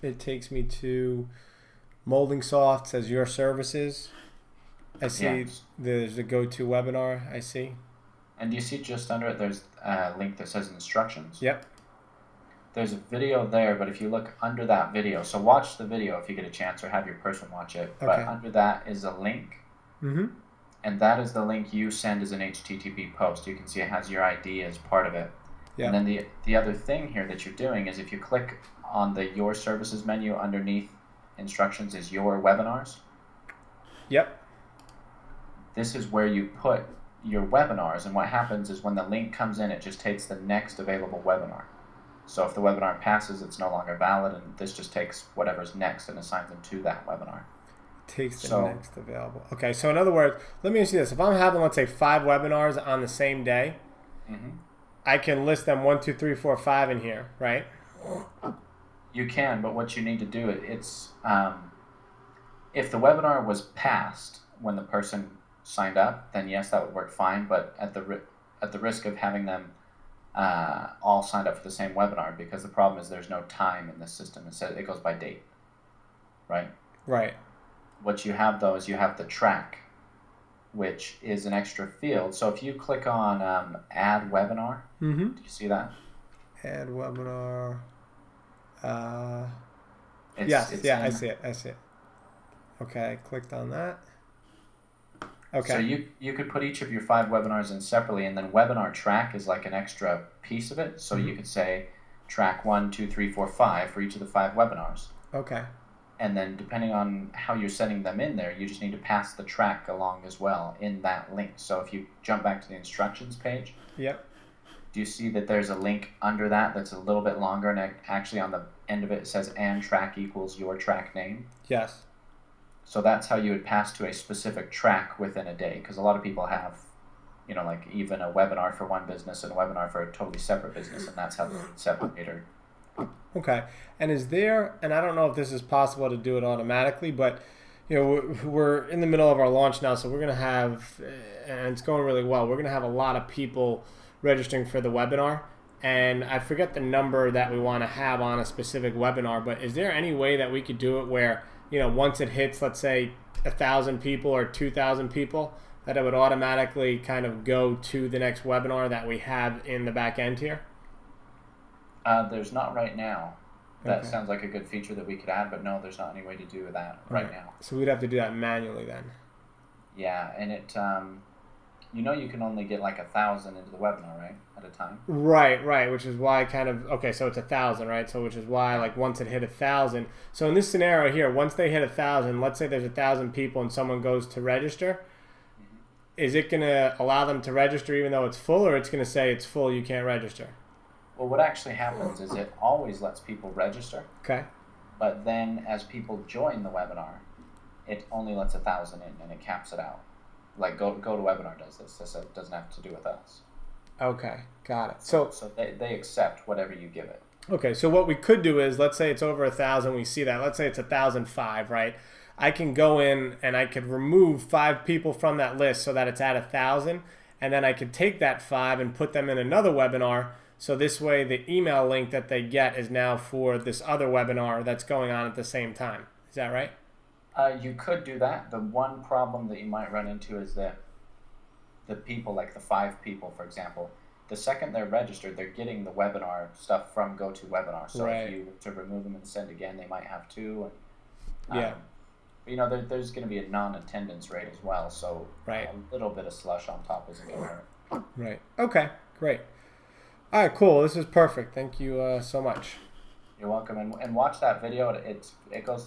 It takes me to Molding Soft, says your services. I see there's a go-to webinar. I see. And do you see just under it, there's a link that says instructions? Yep. There's a video there, but if you look under that video, so watch the video if you get a chance or have your person watch it. Okay. But under that is a link. Mm-hmm. And that is the link you send as an HTTP post. You can see it has your ID as part of it. Yep. And then the other thing here that you're doing is if you click on the Your Services menu underneath instructions is Your Webinars. Yep. This is where you put your webinars, and what happens is when the link comes in, it just takes the next available webinar. So if the webinar passes, it's no longer valid, and this just takes whatever's next and assigns them to that webinar. Takes the next available. Okay, so in other words, let me ask you this. If I'm having, let's say, 5 webinars on the same day, I can list them 1, 2, 3, 4, 5 in here, right? You can, but what you need to do, it's if the webinar was passed when the person signed up, then yes, that would work fine. But at the risk of having them all signed up for the same webinar, because the problem is there's no time in the system. It says it goes by date, right? Right. What you have though is you have the track, which is an extra field. So if you click on Add Webinar, do you see that? Add Webinar. It's I see it. Okay, I clicked on that. Okay. So you could put each of your 5 webinars in separately, and then webinar track is like an extra piece of it. So you could say track 1, 2, 3, 4, 5 for each of the 5 webinars. Okay. And then depending on how you're setting them in there, you just need to pass the track along as well in that link. So if you jump back to the instructions page, yep. Do you see that there's a link under that that's a little bit longer, and actually on the end of it says and track equals your track name? Yes. So that's how you would pass to a specific track within a day, because a lot of people have, like even a webinar for one business and a webinar for a totally separate business, and that's how they separate or. Okay. And is there, and I don't know if this is possible to do it automatically, but we're in the middle of our launch now, so we're going to have, and it's going really well, we're going to have a lot of people registering for the webinar, and I forget the number that we want to have on a specific webinar, but is there any way that we could do it where once it hits, let's say, 1,000 people or 2,000 people, that it would automatically kind of go to the next webinar that we have in the back end here? There's not right now. That sounds like a good feature that we could add, but no, there's not any way to do that right now. So we'd have to do that manually then. Yeah, and it, you can only get like 1,000 into the webinar, right, at a time? Right, which is why so it's 1,000, right? So which is why, like, once it hit 1,000. So in this scenario here, once they hit 1,000, let's say there's 1,000 people and someone goes to register, is it going to allow them to register even though it's full, or it's going to say it's full, you can't register? Well, what actually happens is it always lets people register. Okay. But then as people join the webinar, it only lets 1,000 in and it caps it out. Like GoToWebinar does this. This doesn't have to do with us. Okay, got it. So they accept whatever you give it. Okay, so what we could do is, let's say it's over 1,000, we see that. Let's say it's 1,005, right? I can go in and I could remove 5 people from that list so that it's at 1,000, and then I could take that 5 and put them in another webinar. So this way the email link that they get is now for this other webinar that's going on at the same time. Is that right? You could do that. The one problem that you might run into is that the people, like the 5 people, for example, the second they're registered, they're getting the webinar stuff from GoToWebinar. So if you were to remove them and send again, they might have 2. And, there's going to be a non-attendance rate as well. So a little bit of slush on top isn't going to hurt. Right. Okay, great. All right, cool. This is perfect. Thank you so much. You're welcome. And watch that video. It goes